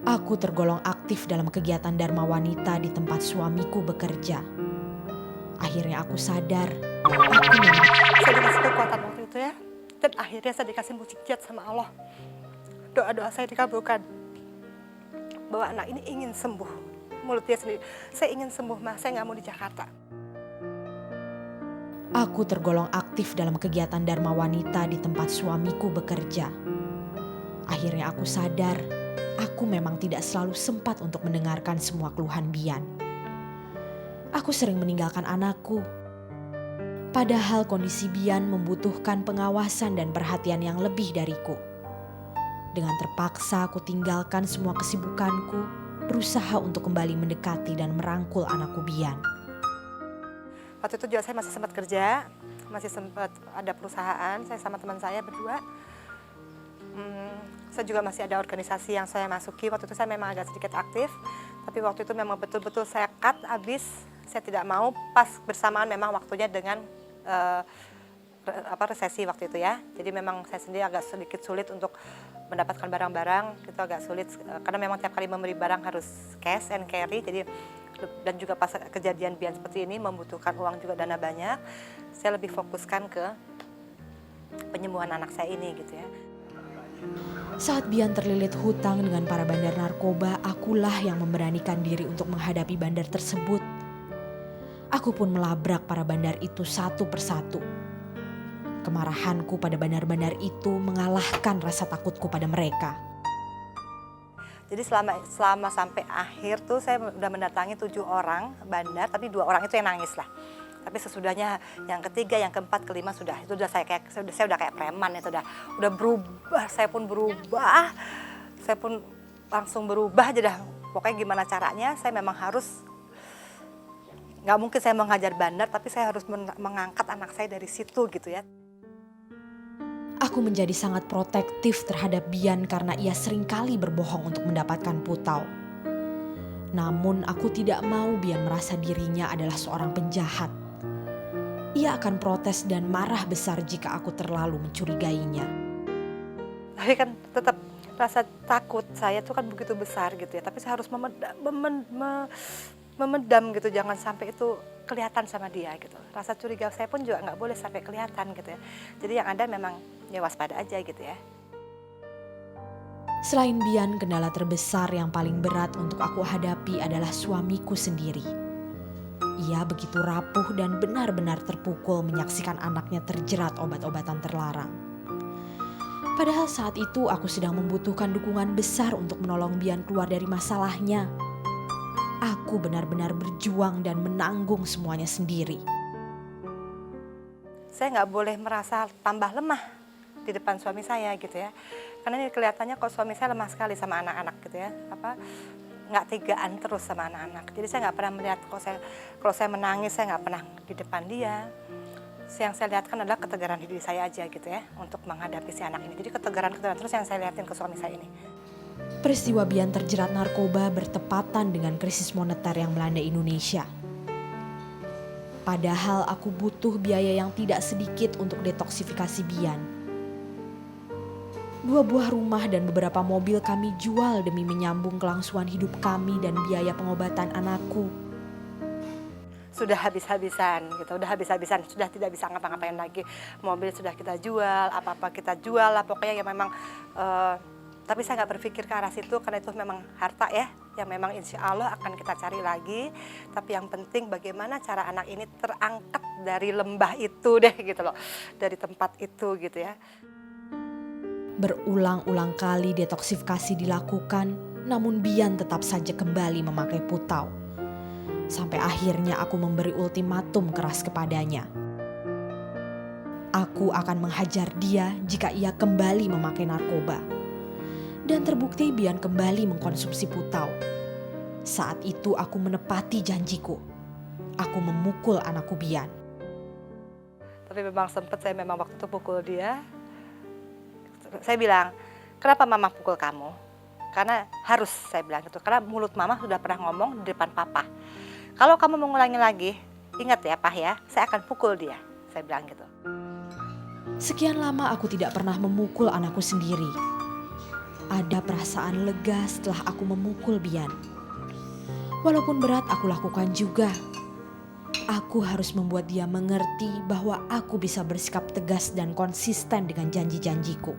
Aku tergolong aktif dalam kegiatan Dharma Wanita di tempat suamiku bekerja. Akhirnya aku sadar, aku memang Saya dikasih kekuatan waktu itu ya. Dan akhirnya saya dikasih mujizat sama Allah. Doa-doa saya dikabulkan. Bahwa anak ini ingin sembuh. Mulut dia sendiri. Saya ingin sembuh, Ma. Saya nggak mau di Jakarta. Aku tergolong aktif dalam kegiatan Dharma Wanita di tempat suamiku bekerja. Akhirnya aku sadar, aku memang tidak selalu sempat untuk mendengarkan semua keluhan Bian. Aku sering meninggalkan anakku. Padahal kondisi Bian membutuhkan pengawasan dan perhatian yang lebih dariku. Dengan terpaksa aku tinggalkan semua kesibukanku, berusaha untuk kembali mendekati dan merangkul anakku Bian. Waktu itu juga saya masih sempat kerja. Masih sempat ada perusahaan. Saya sama teman saya berdua. Saya juga masih ada organisasi yang saya masuki. Waktu itu saya memang agak sedikit aktif. Tapi waktu itu memang betul-betul saya cut habis. Saya tidak mau pas bersamaan memang waktunya dengan resesi waktu itu ya. Jadi memang saya sendiri agak sedikit sulit untuk mendapatkan barang-barang. Itu agak sulit karena memang tiap kali membeli barang harus cash and carry. Jadi dan juga pas kejadian Bian seperti ini membutuhkan uang juga dana banyak. Saya lebih fokuskan ke penyembuhan anak saya ini gitu ya. Saat Bian terlilit hutang dengan para bandar narkoba, akulah yang memberanikan diri untuk menghadapi bandar tersebut. Aku pun melabrak para bandar itu satu persatu. Kemarahanku pada bandar-bandar itu mengalahkan rasa takutku pada mereka. Jadi selama sampai akhir tuh saya udah mendatangi 7 orang bandar, tapi 2 orang itu yang nangis lah. Tapi sesudahnya yang ketiga, yang keempat, kelima sudah itu udah saya udah kayak preman itu udah berubah, saya pun berubah, saya pun langsung berubah aja dah. Pokoknya gimana caranya saya memang harus, nggak mungkin saya menghajar bandar, tapi saya harus mengangkat anak saya dari situ gitu ya. Aku menjadi sangat protektif terhadap Bian karena ia seringkali berbohong untuk mendapatkan putau. Namun aku tidak mau Bian merasa dirinya adalah seorang penjahat. Ia akan protes dan marah besar jika aku terlalu mencurigainya. Tapi kan tetap rasa takut saya tuh kan begitu besar gitu ya. Tapi saya harus memendam gitu, jangan sampai itu kelihatan sama dia gitu. Rasa curiga saya pun juga nggak boleh sampai kelihatan gitu ya. Jadi yang ada memang ya waspada aja gitu ya. Selain Bian, kendala terbesar yang paling berat untuk aku hadapi adalah suamiku sendiri. Ia begitu rapuh dan benar-benar terpukul menyaksikan anaknya terjerat obat-obatan terlarang. Padahal saat itu aku sedang membutuhkan dukungan besar untuk menolong Bian keluar dari masalahnya. Aku benar-benar berjuang dan menanggung semuanya sendiri. Saya nggak boleh merasa tambah lemah di depan suami saya gitu ya. Karena ini kelihatannya kok suami saya lemah sekali sama anak-anak gitu ya. Nggak tegaan terus sama anak-anak. Jadi saya nggak pernah melihat kalau saya menangis saya nggak pernah di depan dia. Yang saya lihatkan adalah ketegaran diri saya aja gitu ya untuk menghadapi si anak ini. Jadi ketegaran terus yang saya lihatin ke suami saya ini. Peristiwa Bian terjerat narkoba bertepatan dengan krisis moneter yang melanda Indonesia. Padahal aku butuh biaya yang tidak sedikit untuk detoksifikasi Bian. 2 buah rumah dan beberapa mobil kami jual demi menyambung kelangsungan hidup kami dan biaya pengobatan anakku. Sudah habis-habisan gitu, sudah tidak bisa ngapa-ngapain lagi. Mobil sudah kita jual, apa-apa kita jual lah pokoknya yang memang tapi saya nggak berpikir ke arah situ karena itu memang harta ya, yang memang insya Allah akan kita cari lagi. Tapi yang penting bagaimana cara anak ini terangkat dari lembah itu deh gitu loh, dari tempat itu gitu ya. Berulang-ulang kali detoksifikasi dilakukan, namun Bian tetap saja kembali memakai putau. Sampai akhirnya aku memberi ultimatum keras kepadanya. Aku akan menghajar dia jika ia kembali memakai narkoba. Dan terbukti Bian kembali mengkonsumsi putau. Saat itu aku menepati janjiku. Aku memukul anakku Bian. Tapi memang sempat saya memang waktu itu pukul dia. Saya bilang, kenapa mama pukul kamu? Karena harus saya bilang gitu. Karena mulut mama sudah pernah ngomong di depan papa. Kalau kamu mengulangi lagi, ingat ya Pak ya, saya akan pukul dia. Saya bilang gitu. Sekian lama aku tidak pernah memukul anakku sendiri. Ada perasaan lega setelah aku memukul Bian. Walaupun berat aku lakukan juga. Aku harus membuat dia mengerti bahwa aku bisa bersikap tegas dan konsisten dengan janji-janjiku.